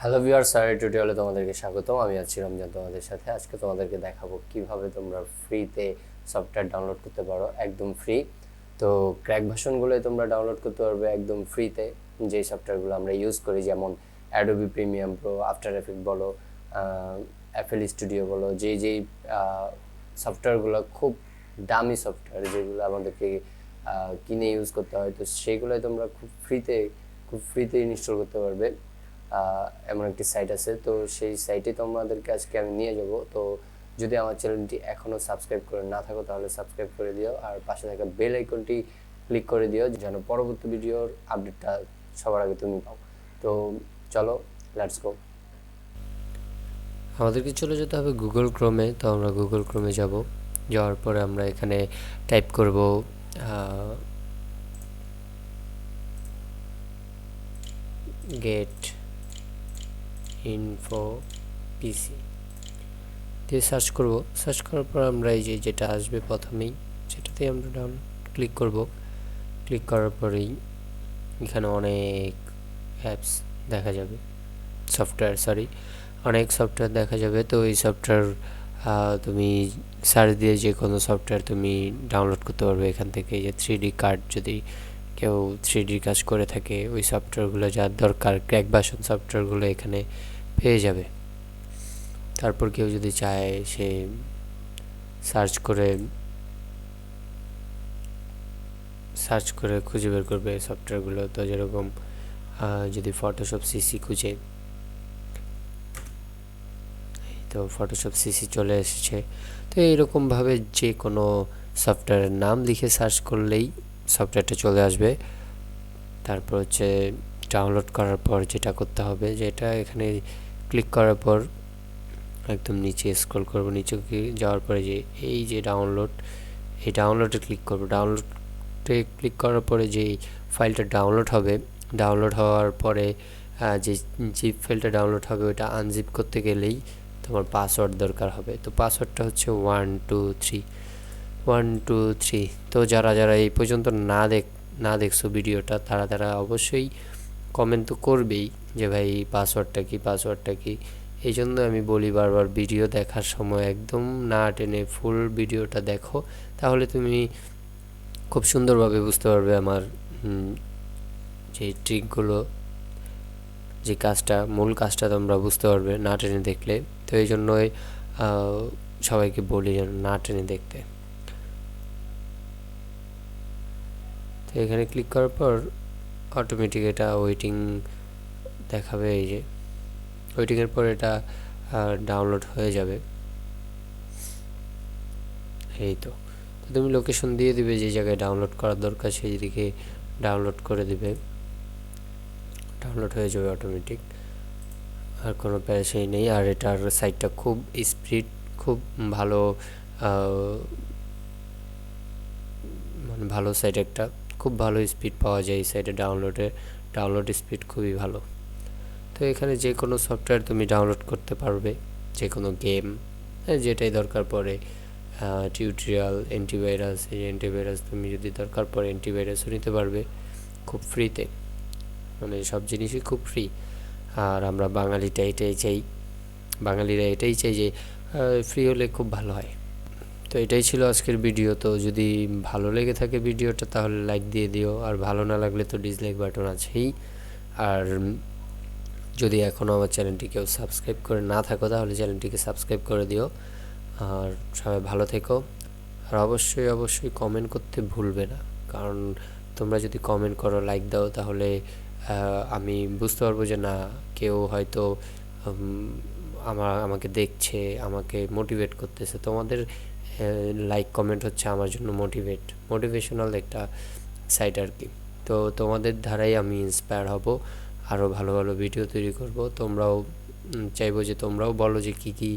Hello viewers, স্যারের টিউটোরিয়ালে তোমাদেরকে স্বাগতম। আমি আছি রমজান তোমাদের সাথে। আজকে তোমাদেরকে দেখাবো কিভাবে তোমরা ফ্রিতে সফটওয়্যার ডাউনলোড করতে পারো, একদম ফ্রি। তো ক্র্যাক ভার্সনগুলো তোমরা ডাউনলোড করতে পারবে একদম ফ্রিতে। যে সফটওয়্যারগুলো আমরা ইউজ করি, যেমন Adobe premium pro, after effect বলো, এফএল স্টুডিও বলো, যেই সফটওয়্যারগুলো খুব দামি সফটওয়্যার, যেগুলো আমাদেরকে কিনে ইউজ করতে হয়, তো সেগুলোই তোমরা খুব ফ্রিতে ইনস্টল করতে পারবে। এমন একটি সাইট আছে, তো সেই সাইটে তোমাদেরকে আজকে আমি নিয়ে যাব। তো যদি আমার চ্যানেলটি এখনও সাবস্ক্রাইব করে না থাকো তাহলে সাবস্ক্রাইব করে দিও, আর পাশে থাকা বেল আইকনটি ক্লিক করে দিও যেন পরবর্তী ভিডিওর আপডেটটা সবার আগে তুমি পাও। তো চলো, লেটস গো। আমাদেরকে চলে যেতে হবে গুগল ক্রোমে। তো আমরা গুগল ক্রোমে যাব। যাওয়ার পরে আমরা এখানে টাইপ করব গেট ইনফো পিসি দিয়ে সার্চ করব। সার্চ করার পর আমরা এই যেটা আসবে প্রথমেই, সেটাতে আমরা ক্লিক করব। ক্লিক করার পরেই এখানে অনেক অ্যাপস দেখা যাবে, অনেক সফটওয়্যার দেখা যাবে। তো এই সফটওয়্যার তুমি সার্চ দিয়ে যে কোনো সফটওয়্যার তুমি ডাউনলোড করতে পারবে এখান থেকে। এই যে 3D কার্ড, যদি কেউ 3D কাজ করে থাকে, ওই সফটওয়্যারগুলো যার দরকার, ক্র্যাক ভার্সন সফটওয়্যারগুলো এখানে পেয়ে যাবে। তারপর কেউ যদি চায় সে সার্চ করে খুঁজে বের করবে সফটওয়্যারগুলো। তো যেরকম যদি ফটোশপ সিসি খুঁজে, তো ফটোশপ সিসি চলে এসেছে। তো এইরকমভাবে যে কোনো সফটওয়্যারের নাম লিখে সার্চ করলেই সফটওয়্যারটা চলে আসবে। তারপর হচ্ছে ডাউনলোড করার পর যেটা করতে হবে, যেটা এখানে ক্লিক করার পর একদম নিচে স্ক্রল করব। নিচে যাওয়ার পরে এই যে এই ডাউনলোডে ক্লিক করব। ডাউনলোডে ক্লিক করার পরে যে ফাইলটা ডাউনলোড হবে, ডাউনলোড হওয়ার পরে যে জিপ ফাইলটা ডাউনলোড হবে, ওটা আনজিপ করতে গেলেই তোমার পাসওয়ার্ড দরকার হবে। তো পাসওয়ার্ডটা হচ্ছে 123। তো যারা এই পর্যন্ত না দেখছো ভিডিওটা, তারা অবশ্যই কমেন্ট তো করবেই যে ভাই পাসওয়ার্ডটা কি। এই জন্য আমি বলি বারবার, ভিডিও দেখার সময় একদম না টেনে ফুল ভিডিওটা দেখো, তাহলে তুমি খুব সুন্দরভাবে বুঝতে পারবে আমার যে ট্রিকগুলো, যে মূল কাজটা তোমরা বুঝতে পারবে না টেনে দেখলে। তো এই জন্যই সবাইকে বলি যেন না টেনে দেখতে। তো এখানে ক্লিক করার পর অটোমেটিক এটা ওয়েটিং দেখাবে। এই যে ওয়েটিংয়ের পর এটা ডাউনলোড হয়ে যাবে। এই তো তুমি লোকেশন দিয়ে দিবে, যে জায়গায় ডাউনলোড করার দরকার সেই দিকে ডাউনলোড করে দিবে, ডাউনলোড হয়ে যাবে অটোমেটিক, আর কোনো প্যারাশাই নেই। আর এটার সাইটটা খুব স্পিড, খুব ভালো, মানে ভালো সাইট একটা, খুব ভালো স্পিড পাওয়া যায় এই সাইটে। ডাউনলোড স্পিড খুবই ভালো। তো এখানে যে কোনো সফটওয়্যার তুমি ডাউনলোড করতে পারবে, যে কোনো গেম, যেটাই দরকার পড়ে, টিউটোরিয়াল, অ্যান্টিভাইরাস তুমি যদি দরকার পড়ে অ্যান্টিভাইরাসও নিতে পারবে খুব ফ্রিতে। মানে সব জিনিসই খুব ফ্রি। আর আমরা বাঙালিরা এটাই চাই যে ফ্রি হলে খুব ভালো হয়। তো এটাই ছিল আজকের ভিডিও। তো যদি ভালো লেগে থাকে ভিডিওটা তাহলে লাইক দিয়ে দিও, আর ভালো না লাগলে তো ডিসলাইক বাটন আছেই। আর যদি এখনও আমার চ্যানেলটি কেউ সাবস্ক্রাইব করে না থাকো তাহলে চ্যানেলটিকে সাবস্ক্রাইব করে দিও। আর সবাই ভালো থেকো। আর অবশ্যই কমেন্ট করতে ভুলবে না, কারণ তোমরা যদি কমেন্ট করো, লাইক দাও, তাহলে আমি বুঝতে পারবো যে না, কেউ হয়তো আমাকে দেখছে, আমাকে মোটিভেট করতেছে। তোমাদের লাইক কমেন্ট হচ্ছে আমার জন্য মোটিভেশনাল একটা সাইট আর কি। তো তোমাদের ধারাই আমি ইন্সপায়ার হব, আরও ভালো ভিডিও তৈরি করব। তোমরাও চাইবো যে তোমরাও বলো যে কী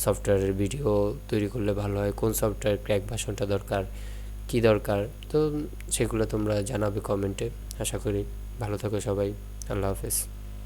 সফটওয়্যারের ভিডিও তৈরি করলে ভালো হয়, কোন সফটওয়্যার ক্র্যাক ভার্সনটা দরকার, কি দরকার। তো সেগুলো তোমরা জানাবে কমেন্টে। আশা করি ভালো থাকো সবাই। আল্লাহ হাফেজ।